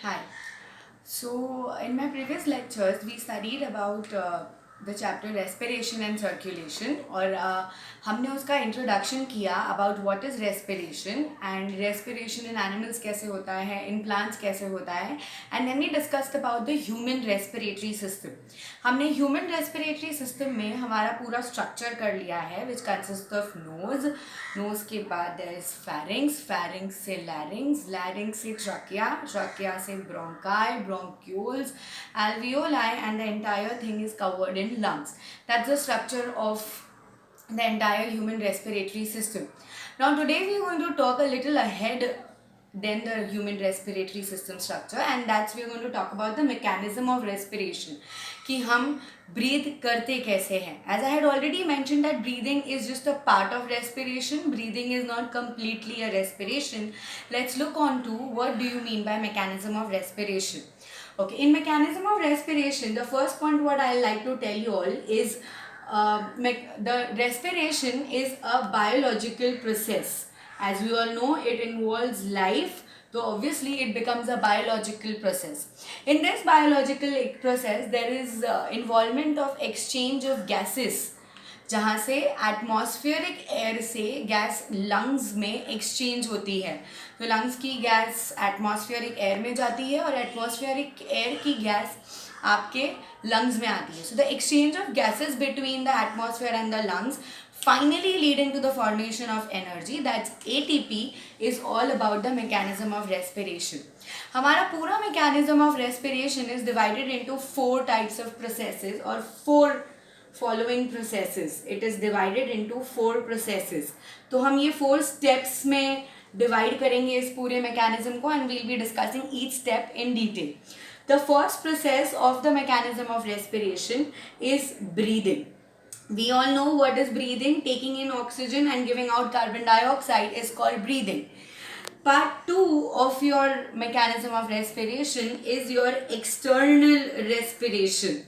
Hi. So, in my previous lectures, we studied about the chapter respiration and circulation और हमने उसका introduction किया about what is respiration and respiration in animals कैसे होता है, in plants कैसे होता है, and then we discussed about the human respiratory system. हमने ह्यूमन रेस्पिरेटरी सिस्टम में हमारा पूरा स्ट्रक्चर कर लिया है which consist of nose. Nose के बाद देयर इज फेरिंग्स, फेरिंग्स से लैरिंग्स, लैरिंग्स से ट्रकिया, ट्रकिया से bronchi, bronchioles, alveoli, and the entire thing is covered in lungs. That's the structure of the entire human respiratory system. Now today we are going to talk a little ahead than the human respiratory system structure, and that's we are going to talk about the mechanism of respiration कि हम breathe करते कैसे हैं. As I had already mentioned that breathing is just a part of respiration. Breathing is not completely a respiration. Let's look on to what do you mean by mechanism of respiration. Okay, in mechanism of respiration, the first point what I like to tell you all is the respiration is a biological process. As we all know, it involves life, so obviously it becomes a biological process. In this biological process, there is involvement of exchange of gases, जहाँ से atmospheric air से gas lungs में exchange होती है. तो lungs की gas atmospheric air में जाती है और एटमॉस्फेरिक एयर की गैस आपके लंग्स में आती है. So the exchange of gases between the atmosphere and the lungs finally leading to the formation of energy, that's ATP, is all about the mechanism of respiration. हमारा पूरा mechanism of respiration is divided into 4 types of processes or 4 following processes. It is divided into 4 processes. तो हम ये 4 steps में divide करेंगे इस पूरे mechanism को, and we'll be discussing each step in detail. The first process of the mechanism of respiration is breathing. We all know what is breathing. Taking in oxygen and giving out carbon dioxide is called breathing. Part 2 of your mechanism of respiration is your external respiration.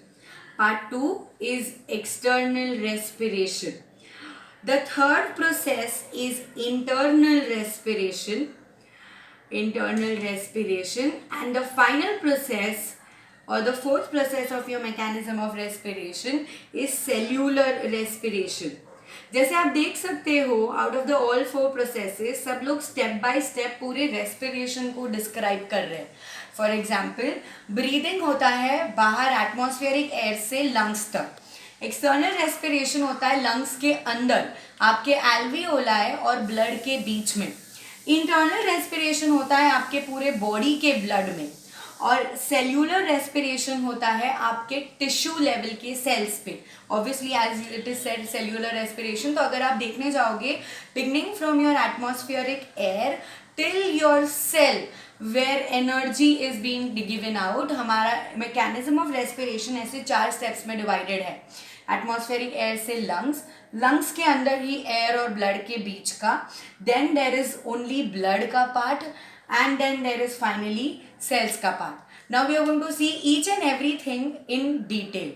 Part 2 is external respiration. The third process is internal respiration. Internal respiration. And the final process or the fourth process of your mechanism of respiration is cellular respiration. जैसे आप देख सकते हो out of the all 4 processes सब लोग step by step पूरे respiration को describe कर रहे हैं. फॉर एग्जाम्पल ब्रीदिंग होता है बाहर एटमॉस्फेरिक एयर से लंग्स तक. एक्सटर्नल रेस्पिरेशन होता है लंग्स के अंदर आपके एल्वियोलाई और ब्लड के बीच में. इंटरनल रेस्पिरेशन होता है आपके पूरे बॉडी के ब्लड में. और सेल्यूलर रेस्पिरेशन होता है आपके टिश्यू लेवल के सेल्स पे. Obviously as it is said cellular respiration. तो अगर आप देखने जाओगे beginning from your atmospheric air till your cell where energy is being given out, हमारा मैकेनिज्म ऑफ रेस्पिरेशन ऐसे 4 स्टेप्स में डिवाइडेड है. एटमॉस्फेरिक एयर से लंग्स, लंग्स के अंदर ही एयर और ब्लड के बीच का, then there is only blood का part, and then there is finally cells ka part. Now we are going to see each and everything in detail.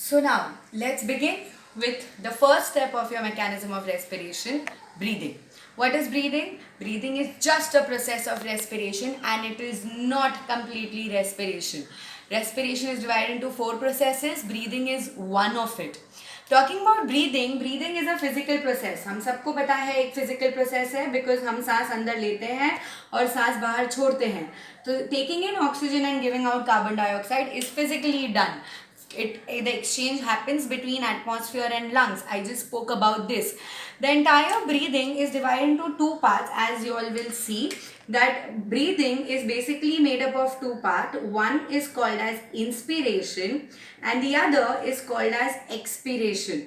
So now let's begin with the first step of your mechanism of respiration, breathing. What is breathing? Breathing is just a process of respiration and it is not completely respiration. Respiration is divided into 4 processes. Breathing is one of it. Talking about breathing, breathing is a physical process. हम सबको पता है एक physical process है because हम सांस अंदर लेते हैं और सांस बाहर छोड़ते हैं. तो taking in oxygen and giving out carbon dioxide is physically done. The exchange happens between atmosphere and lungs. I just spoke about this. The entire breathing is divided into 2 parts, as you all will see that breathing is basically made up of 2 parts. One is called as inspiration and the other is called as expiration.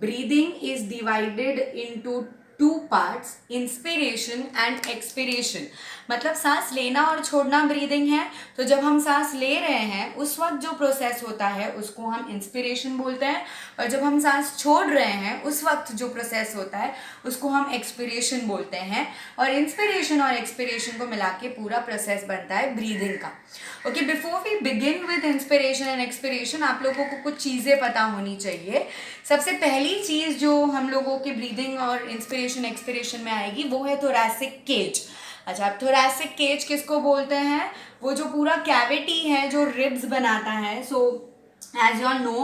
Breathing is divided into 2 parts, inspiration and expiration. मतलब सांस लेना और छोड़ना breathing है. तो जब हम सांस ले रहे हैं उस वक्त जो प्रोसेस होता है उसको हम इंस्पिरेशन बोलते हैं, और जब हम सांस छोड़ रहे हैं उस वक्त जो प्रोसेस होता है उसको हम एक्सपिरेशन बोलते हैं. और इंस्पिरेशन और एक्सपिरेशन को मिला के पूरा प्रोसेस बनता है ब्रीदिंग का. Okay, before we begin with inspiration and expiration आप लोगों को कुछ चीज़ें पता होनी चाहिए. सबसे पहली चीज़ जो हम लोगों के ब्रीदिंग और इंस्पिरेशन एक्सपिरेशन में आएगी वो है थोरैसिक केज. अच्छा, अब थोरैसिक केज किसको बोलते हैं? वो जो पूरा कैविटी है जो रिब्स बनाता है. सो as you all know,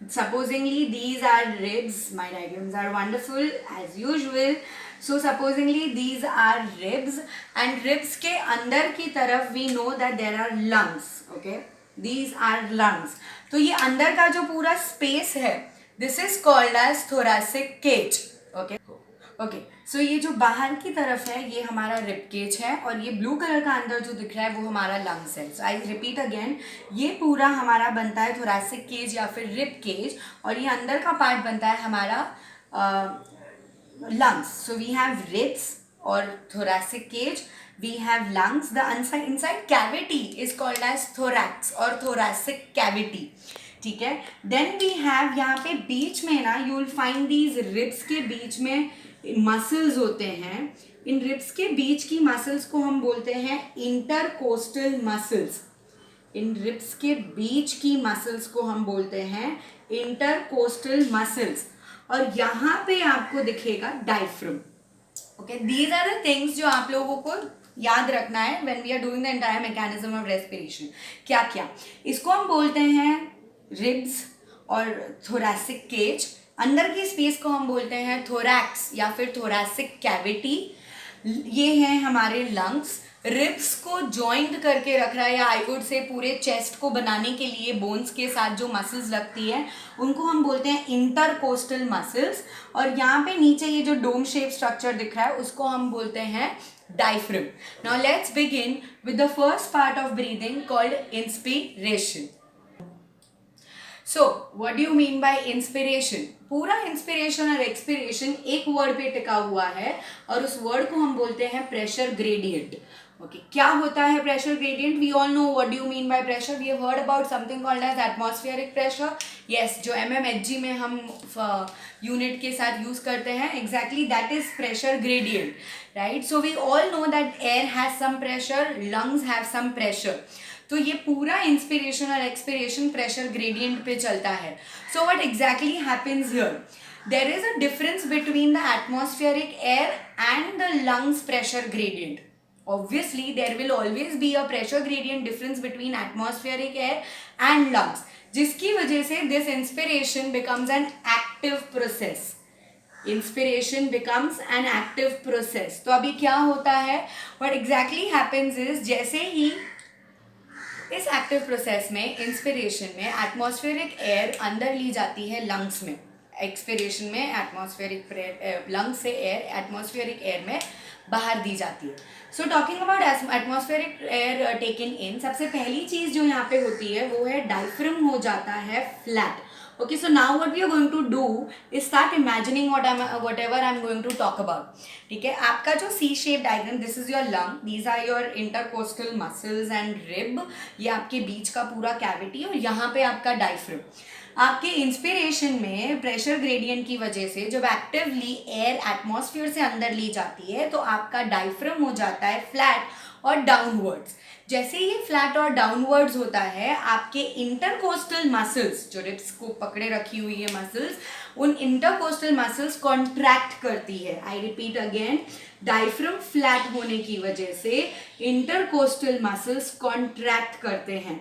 supposingly these are ribs. My diagrams are wonderful as usual. So supposingly these are ribs, and ribs के अंदर की तरफ we know that there are lungs. Okay, these are lungs. तो ये अंदर का जो पूरा space है, this is called as thoracic cage. Okay. Okay, so ये जो बाहर की तरफ है ये हमारा रिब केज है, और ये ब्लू कलर का अंदर जो दिख रहा है वो हमारा लंग्स है. सो आई रिपीट अगेन, ये पूरा हमारा बनता है थोरैसिक केज या फिर रिब केज, और ये अंदर का पार्ट बनता है हमारा lungs. So we have ribs और thoracic cage, we have lungs. The inside cavity is called as thorax और थोरैसिक कैविटी. ठीक है. देन वी हैव यहाँ पे बीच में ना, you will find these ribs के बीच में मसल्स होते हैं. इन रिब्स के बीच की मसल्स को हम बोलते हैं इंटरकोस्टल मसल्स. इन रिब्स के बीच की मसल्स को हम बोलते हैं इंटरकोस्टल मसल्स. और यहाँ पे आपको दिखेगा diaphragm. Okay, these are the things जो आप लोगों को याद रखना है when we are doing the entire mechanism of respiration. क्या क्या? इसको हम बोलते हैं रिब्स और थोरैसिक केज. अंदर की स्पेस को हम बोलते हैं थोरैक्स या फिर थोरैसिक कैविटी. ये हैं हमारे लंग्स. रिब्स को जॉइंट करके रख रहा है, या आई वुड से पूरे चेस्ट को बनाने के लिए बोन्स के साथ जो मसल्स लगती है उनको हम बोलते हैं इंटरकोस्टल मसल्स. और यहाँ पे नीचे ये जो डोम शेप स्ट्रक्चर दिख रहा है उसको हम बोलते हैं diaphragm. Now let's begin with the first part of breathing called inspiration. So what do you mean bye inspiration? पूरा इंस्पिरेशन और एक्सपिरेशन एक वर्ड पे टिका हुआ है, और उस वर्ड को हम बोलते हैं प्रेशर ग्रेडियंट. ओके, क्या होता है pressure gradient? We all know what do you mean by pressure. We have heard about something called as atmospheric pressure. Yes, जो mmHg में हम यूनिट के साथ यूज करते हैं, exactly that is pressure gradient, right. So we all know that air has some pressure, lungs have some pressure. तो ये पूरा इंस्पिरेशन और एक्सपिरेशन प्रेशर ग्रेडियंट पे चलता है. So what exactly happens here? There is a difference between the atmospheric air and the lungs pressure gradient. Obviously there will always be a pressure gradient difference between atmospheric air and lungs, जिसकी वजह से this inspiration becomes an active process. Inspiration becomes an active process. तो अभी क्या होता है? What exactly happens is, जैसे ही इस एक्टिव प्रोसेस में, इंस्पिरेशन में, एटमॉस्फेरिक एयर अंदर ली जाती है लंग्स में, एक्सपिरेशन में एटमॉस्फेरिक लंग्स से एयर एटमॉस्फेरिक एयर में बाहर दी जाती है. So talking about atmospheric air taken in, सबसे पहली चीज जो यहाँ पे होती है वो है डायफ्राम हो जाता है flat. Okay, so now what we are going to do is start imagining whatever I'm going to talk about. ठीक है, आपका जो C shape diagram, this is your lung, these are your intercostal muscles and rib, ये आपके बीच का पूरा cavity, और यहाँ पे आपका diaphragm. आपके इंस्पिरेशन में प्रेशर ग्रेडियंट की वजह से जब एक्टिवली एयर एटमॉस्फेयर से अंदर ली जाती है तो आपका डायफ्राम हो जाता है फ्लैट और डाउनवर्ड्स. जैसे ही फ्लैट और डाउनवर्ड्स होता है, आपके इंटरकोस्टल मसल्स, जो रिब्स को पकड़े रखी हुई है मसल्स, उन इंटरकोस्टल मसल्स कॉन्ट्रैक्ट करती है. I repeat again, diaphragm flat होने की वजह से इंटरकोस्टल मसल्स कॉन्ट्रैक्ट करते हैं.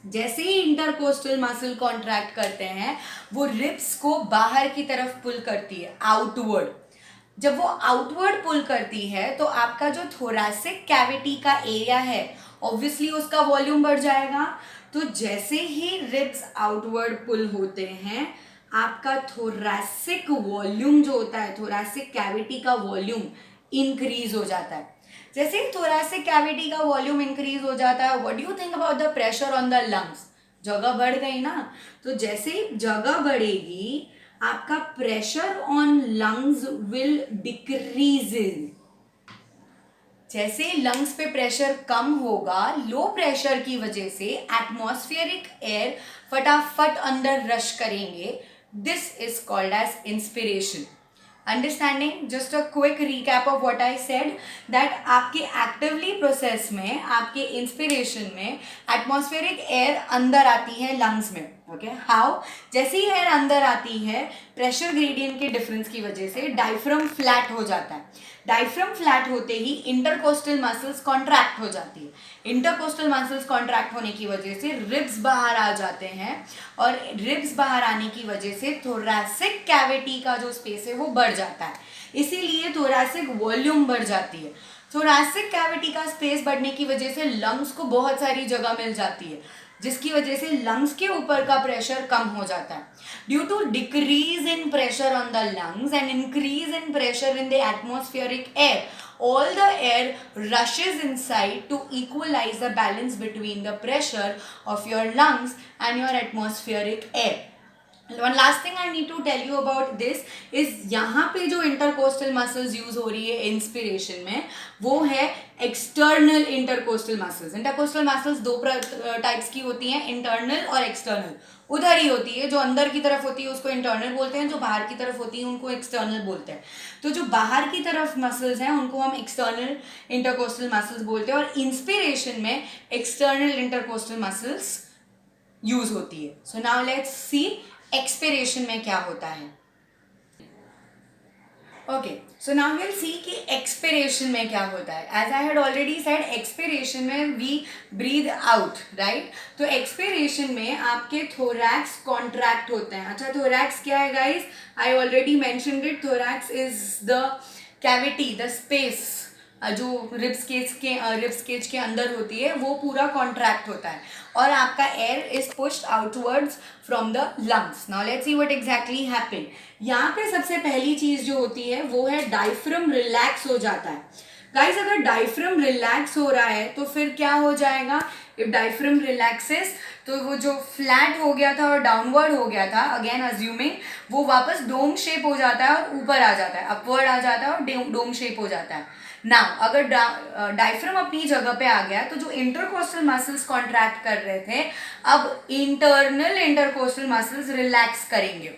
जैसे ही इंटरकोस्टल मसल कॉन्ट्रैक्ट करते हैं, वो रिब्स को बाहर की तरफ पुल करती है, आउटवर्ड. जब वो आउटवर्ड पुल करती है तो आपका जो थोरैसिक कैविटी का एरिया है, ऑब्वियसली उसका वॉल्यूम बढ़ जाएगा. तो जैसे ही रिब्स आउटवर्ड पुल होते हैं, आपका थोरैसिक वॉल्यूम जो होता है, थोरैसिक कैविटी का वॉल्यूम इंक्रीज हो जाता है. जैसे ही थोरैसिक कैविटी का वॉल्यूम इंक्रीज हो जाता है, what do you think about the pressure on the lungs? जगह बढ़ गई ना. तो जैसे ही जगह बढ़ेगी, आपका pressure on lungs will decrease. जैसे लंग्स पे प्रेशर कम होगा, लो प्रेशर की वजह से एटमॉस्फेरिक एयर फटाफट अंदर रश करेंगे. This is called as inspiration. Understanding? Just a quick recap of what I said, that आपके एक्टिवली प्रोसेस में, आपके इंस्पिरेशन में एटमॉस्फेरिक एयर अंदर आती है लंग्स में. Okay, how? जैसे ही एयर अंदर आती है, प्रेशर ग्रेडियंट के डिफरेंस की वजह से डायफ्राम फ्लैट हो जाता है. डायफ्राम फ्लैट होते ही इंटरकोस्टल मसल्स कॉन्ट्रैक्ट हो जाती है. इंटरकोस्टल मसल्स कॉन्ट्रैक्ट होने की वजह से रिब्स बाहर आ जाते हैं, और रिब्स बाहर आने की वजह से थोरैसिक कैविटी का जो स्पेस है वो बढ़ जाता है. इसीलिए थोरैसिक वॉल्यूम बढ़ जाती है. थोरैसिक कैविटी का स्पेस बढ़ने की वजह से लंग्स को बहुत सारी जगह मिल जाती है, जिसकी वजह से लंग्स के ऊपर का प्रेशर कम हो जाता है. Due to decrease in pressure on the lungs and increase in pressure in the atmospheric air, all the air rushes inside to equalize the balance between the pressure of your lungs and your atmospheric air. One last thing I need to tell you about this is यहाँ पे जो intercostal muscles use हो रही है inspiration में, वो है external intercostal muscles. Intercostal muscles दो टाइप्स की होती हैं, इंटरनल और एक्सटर्नल. उधर ही होती है, जो अंदर की तरफ होती है उसको इंटरनल बोलते हैं, जो बाहर की तरफ होती है उनको एक्सटर्नल बोलते हैं. तो जो बाहर की तरफ मसल्स हैं उनको हम एक्सटर्नल इंटरकोस्टल मसल्स बोलते हैं, और इंस्पिरेशन में एक्सटर्नल इंटरकोस्टल मसल्स यूज होती है. So now let's see expiration में क्या होता है. Okay, so now will see कि एक्सपिरेशन में क्या होता है. As I had already said, expiration में वी ब्रीद आउट, राइट. तो एक्सपिरेशन में आपके थोरैक्स कॉन्ट्रैक्ट होते हैं. अच्छा, थोरैक्स क्या है guys? I already mentioned it. Thorax is the cavity, the space जो रिब्स केज के अंदर होती है, वो पूरा कॉन्ट्रैक्ट होता है, और आपका air is pushed outwards from the lungs. Now let's see what exactly happen. यहाँ पे सबसे पहली चीज जो होती है वो है डायफ्राम रिलैक्स हो जाता है. गाइस, अगर डायफ्राम रिलैक्स हो रहा है तो फिर क्या हो जाएगा? इफ डायफ्राम रिलैक्सेस, तो वो जो फ्लैट हो गया था और डाउनवर्ड हो गया था, अगेन अज्यूमिंग, वो वापस डोम शेप हो जाता है और ऊपर आ जाता है, अपवर्ड आ जाता है और डोम शेप हो जाता है. नाउ अगर डायफ्राम अपनी जगह पे आ गया, तो जो इंटरकोस्टल मसल्स कॉन्ट्रैक्ट कर रहे थे, अब इंटरनल इंटरकोस्टल मसल्स रिलैक्स करेंगे.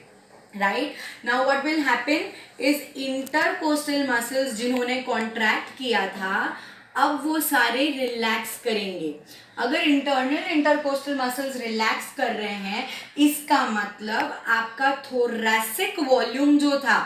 Right. Now what will happen is intercostal muscles जिन्होंने कॉन्ट्रैक्ट किया था, अब वो सारे रिलैक्स करेंगे. अगर इंटरनल इंटरकोस्टल मसल्स रिलैक्स कर रहे हैं, इसका मतलब आपका थोरैसिक वॉल्यूम जो था,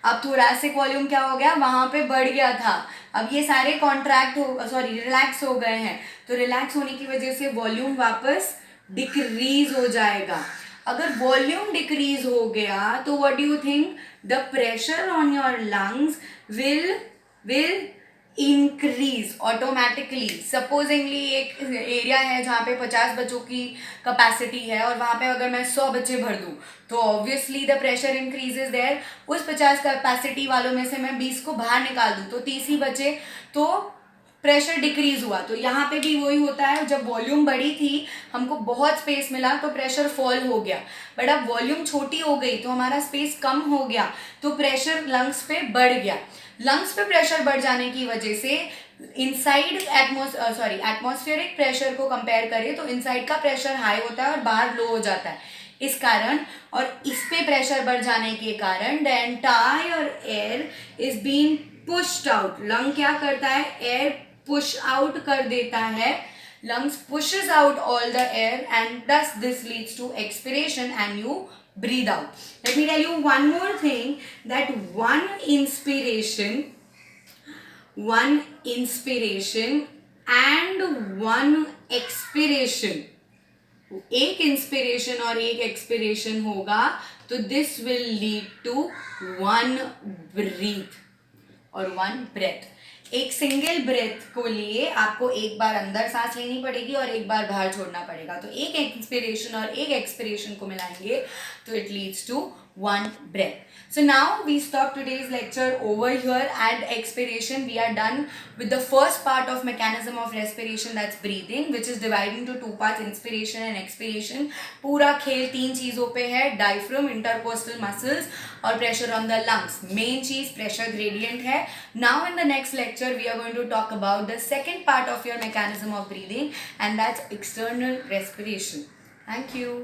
अब थोरैसिक वॉल्यूम क्या हो गया? वहां पे बढ़ गया था. अब ये सारे रिलैक्स हो गए हैं, तो रिलैक्स होने की वजह से वॉल्यूम वापस डिक्रीज हो जाएगा. अगर वॉल्यूम डिक्रीज हो गया तो what do you think? The pressure on your lungs will increase automatically. Supposedly एक एरिया है जहाँ पे 50 बच्चों की कैपेसिटी है, और वहाँ पे अगर मैं 100 बच्चे भर दूँ, तो obviously the pressure increases there. उस 50 कैपेसिटी वालों में से मैं 20 को बाहर निकाल दूँ तो 30 ही बचे, तो प्रेशर डिक्रीज हुआ. तो यहाँ पे भी वही होता है, जब वॉल्यूम बड़ी थी, हमको बहुत स्पेस मिला, तो प्रेशर फॉल हो गया. बट अब वॉल्यूम छोटी हो गई तो हमारा स्पेस कम हो गया, तो प्रेशर लंग्स पे बढ़ गया. लंग्स पे प्रेशर बढ़ जाने की वजह से इनसाइड एटमॉस्फेरिक प्रेशर को कंपेयर करें तो इनसाइड का प्रेशर हाई होता है और बाहर लो हो जाता है. इस कारण, और इस पे प्रेशर बढ़ जाने के कारण the entire air is being pushed out. Lung क्या करता है? एयर पुश आउट कर देता है. lungs pushes out all the air, and thus this leads to expiration and you breathe out. Let me tell you one more thing, that one inspiration and one expiration, एक inspiration और एक expiration होगा, तो this will lead to one breath और one breath. एक single breath को लिए आपको एक बार अंदर सांस लेनी पड़ेगी और एक बार बाहर छोड़ना पड़ेगा. तो एक इंस्पिरेशन और एक एक्सपिरेशन को मिलाएंगे तो it leads to one breath. So now we stop today's lecture over here at expiration. We are done with the first part of mechanism of respiration, that's breathing, which is divided into two parts, inspiration and expiration. पूरा खेल तीन चीजों पे है, diaphragm, intercostal muscles और pressure on the lungs. Main चीज pressure gradient है. Now in the next lecture we are going to talk about the second part of your mechanism of breathing, and that's external respiration. Thank you.